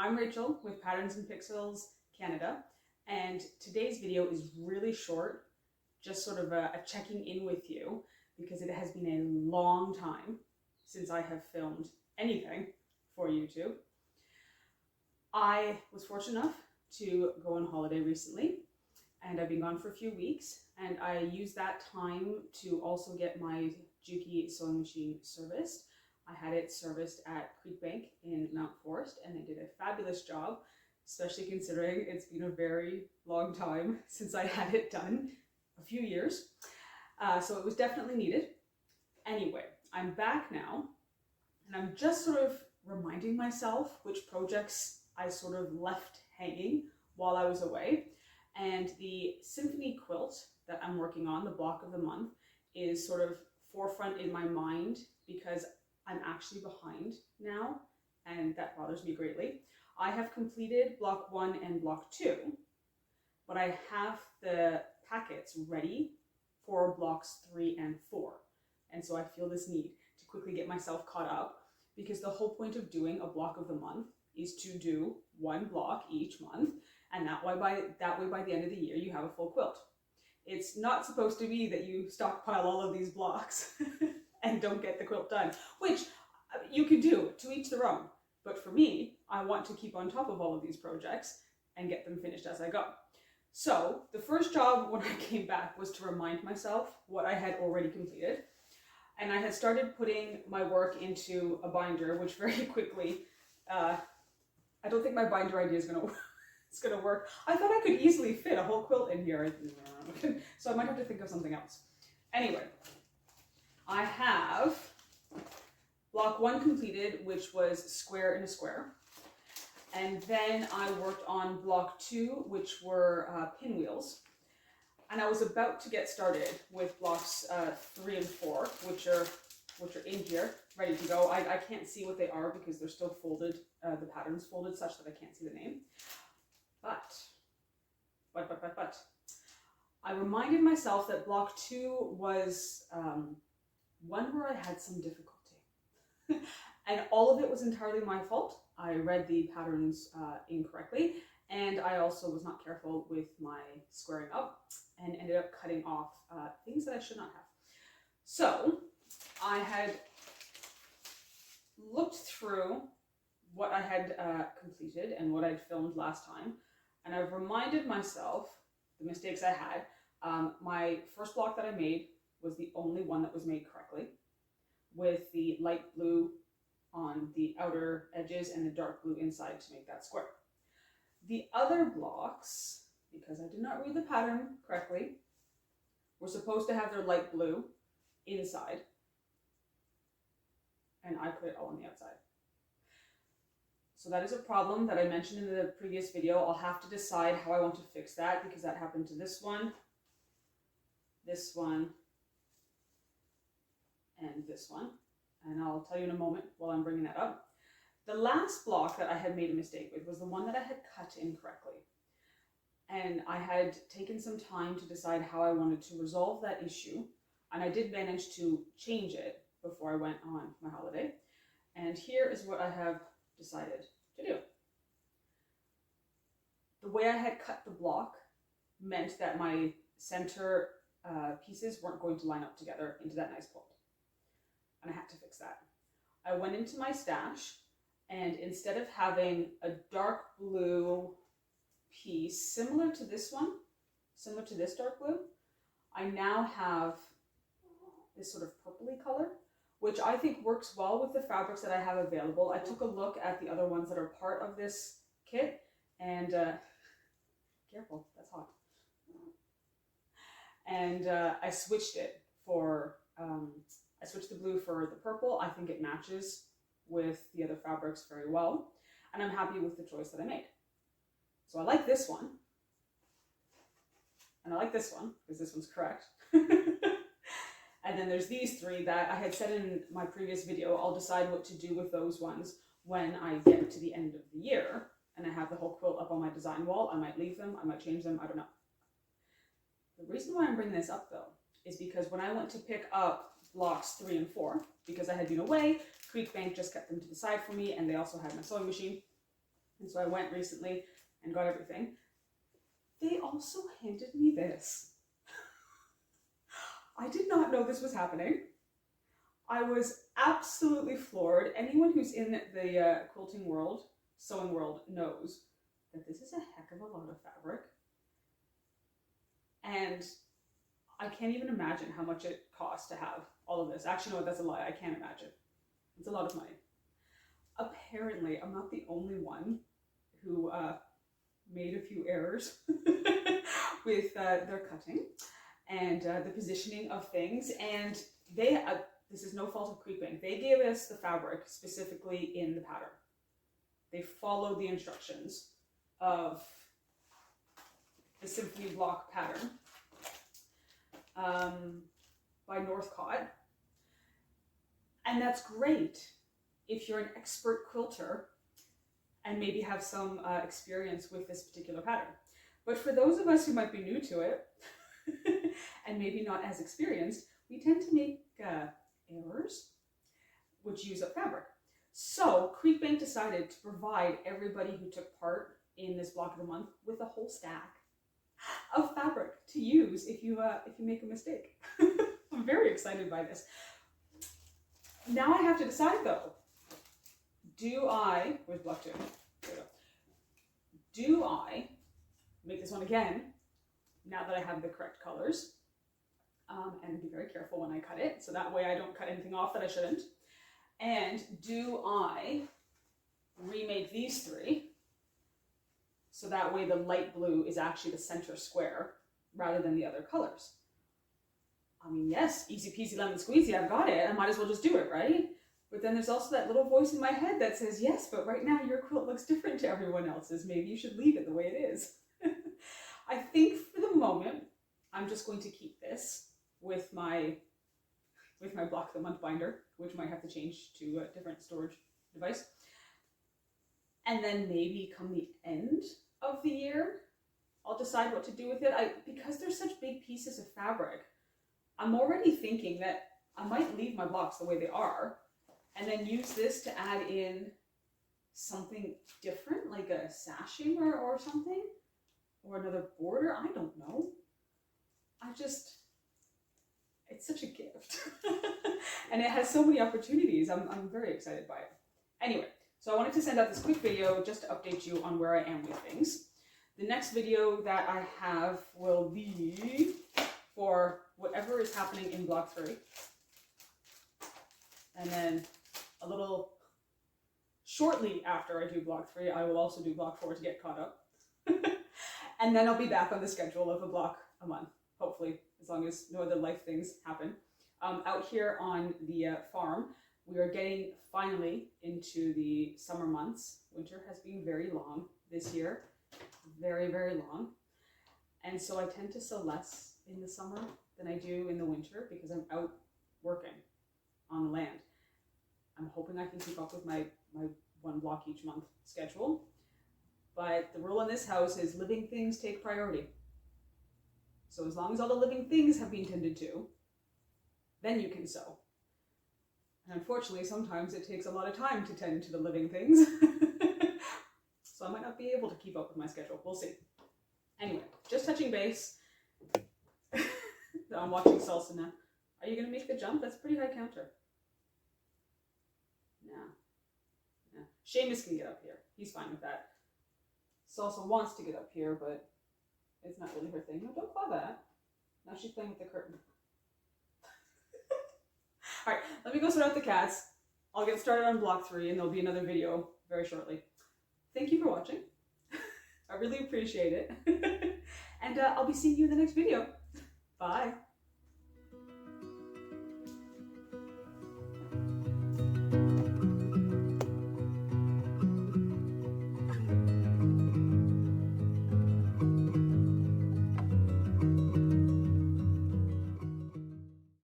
I'm Rachel with Patterns and Pixels Canada, and today's video is really short, just sort of a checking in with you, because it has been a long time since I have filmed anything for YouTube. I was fortunate enough to go on holiday recently, and I've been gone for a few weeks, and I used that time to also get my Juki sewing machine serviced. I had it serviced at Quilt in Mount Forest, and they did a fabulous job, especially considering it's been a very long time since I had it done, a few years. So it was definitely needed. Anyway, I'm back now, and I'm just sort of reminding myself which projects I sort of left hanging while I was away. And the Symphony quilt that I'm working on, the block of the month, is sort of forefront in my mind because I'm actually behind now, and that bothers me greatly. I have completed block 1 and block 2, but I have the packets ready for blocks 3 and 4. And so I feel this need to quickly get myself caught up, because the whole point of doing a block of the month is to do one block each month, and that way by the end of the year you have a full quilt. It's not supposed to be that you stockpile all of these blocks and don't get the quilt done, which you can do, to each their own. But for me, I want to keep on top of all of these projects and get them finished as I go. So the first job when I came back was to remind myself what I had already completed. And I had started putting my work into a binder, which very quickly, I don't think my binder idea is gonna work. I thought I could easily fit a whole quilt in here, so I might have to think of something else. Anyway, I have block 1 completed, which was square in a square. And then I worked on block 2, which were pinwheels. And I was about to get started with blocks 3 and 4, which are in here, ready to go. I can't see what they are because they're still folded, the pattern's folded such that I can't see the name. But, I reminded myself that block 2 was one where I had some difficulty. And all of it was entirely my fault. I read the patterns incorrectly, and I also was not careful with my squaring up and ended up cutting off things that I should not have. So I had looked through what I had completed and what I'd filmed last time, and I've reminded myself the mistakes I had. My first block that I made was the only one that was made correctly, with the light blue on the outer edges and the dark blue inside to make that square. The other blocks, because I did not read the pattern correctly, were supposed to have their light blue inside, and I put it all on the outside. So that is a problem that I mentioned in the previous video. I'll have to decide how I want to fix that, because that happened to this one, and this one. And I'll tell you in a moment while I'm bringing that up. The last block that I had made a mistake with was the one that I had cut incorrectly. And I had taken some time to decide how I wanted to resolve that issue. And I did manage to change it before I went on my holiday. And here is what I have decided to do. The way I had cut the block meant that my center pieces weren't going to line up together into that nice quilt. And I had to fix that. I went into my stash, and instead of having a dark blue piece similar to this one, similar to this dark blue, I now have this sort of purpley color, which I think works well with the fabrics that I have available. I took a look at the other ones that are part of this kit, and careful, that's hot. And I switched it for, I switched the blue for the purple. I think it matches with the other fabrics very well, and I'm happy with the choice that I made. So I like this one, and I like this one, because this one's correct. And then there's these three that I had said in my previous video, I'll decide what to do with those ones when I get to the end of the year, and I have the whole quilt up on my design wall. I might leave them, I might change them, I don't know. The reason why I'm bringing this up though, is because when I went to pick up blocks 3 and 4, because I had been away, Quilt just kept them to the side for me, and they also had my sewing machine. And so I went recently and got everything. They also handed me this. I did not know this was happening. I was absolutely floored. Anyone who's in the quilting world, sewing world, knows that this is a heck of a lot of fabric. And I can't even imagine how much it costs to have all of this. Actually, no, that's a lie. I can't imagine. It's a lot of money. Apparently, I'm not the only one who made a few errors with their cutting and the positioning of things. And they, this is no fault of Quilt. They gave us the fabric specifically in the pattern. They followed the instructions of the Symphony block pattern by Northcott. And that's great if you're an expert quilter and maybe have some experience with this particular pattern. But for those of us who might be new to it and maybe not as experienced, we tend to make errors which use up fabric. So Quilt decided to provide everybody who took part in this block of the month with a whole stack of fabric to use if you make a mistake. I'm very excited by this. Now I have to decide though, where's block 2? There we go. Do I make this one again now that I have the correct colors? And be very careful when I cut it, so that way I don't cut anything off that I shouldn't. And do I remake these 3 so that way the light blue is actually the center square rather than the other colors? I mean, yes, easy peasy lemon squeezy, I've got it. I might as well just do it, right? But then there's also that little voice in my head that says, yes, but right now your quilt looks different to everyone else's. Maybe you should leave it the way it is. I think for the moment, I'm just going to keep this with my block of the month binder, which might have to change to a different storage device. And then maybe come the end of the year, I'll decide what to do with it. Because they're such big pieces of fabric, I'm already thinking that I might leave my blocks the way they are and then use this to add in something different, like a sashing or something, or another border. I don't know. It's such a gift. And it has so many opportunities. I'm very excited by it. Anyway, so I wanted to send out this quick video just to update you on where I am with things. The next video that I have will be for whatever is happening in block 3. And then a little shortly after I do block 3, I will also do block 4 to get caught up. And then I'll be back on the schedule of a block a month, hopefully, as long as no other life things happen. Out here on the farm, we are getting finally into the summer months. Winter has been very long this year, very, very long. And so I tend to sew less in the summer than I do in the winter because I'm out working on the land. I'm hoping I can keep up with my 1 block each month schedule. But the rule in this house is living things take priority. So as long as all the living things have been tended to, then you can sew. And unfortunately, sometimes it takes a lot of time to tend to the living things. So I might not be able to keep up with my schedule. We'll see. Anyway, just touching base. I'm watching salsa now. Are you going to make the jump? That's a pretty high counter. No. Seamus can get up here. He's fine with that. Salsa wants to get up here, but it's not really her thing. No, don't claw that. Now she's playing with the curtain. Alright, let me go sort out the cats. I'll get started on block 3 and there'll be another video very shortly. Thank you for watching. I really appreciate it. And I'll be seeing you in the next video. Bye.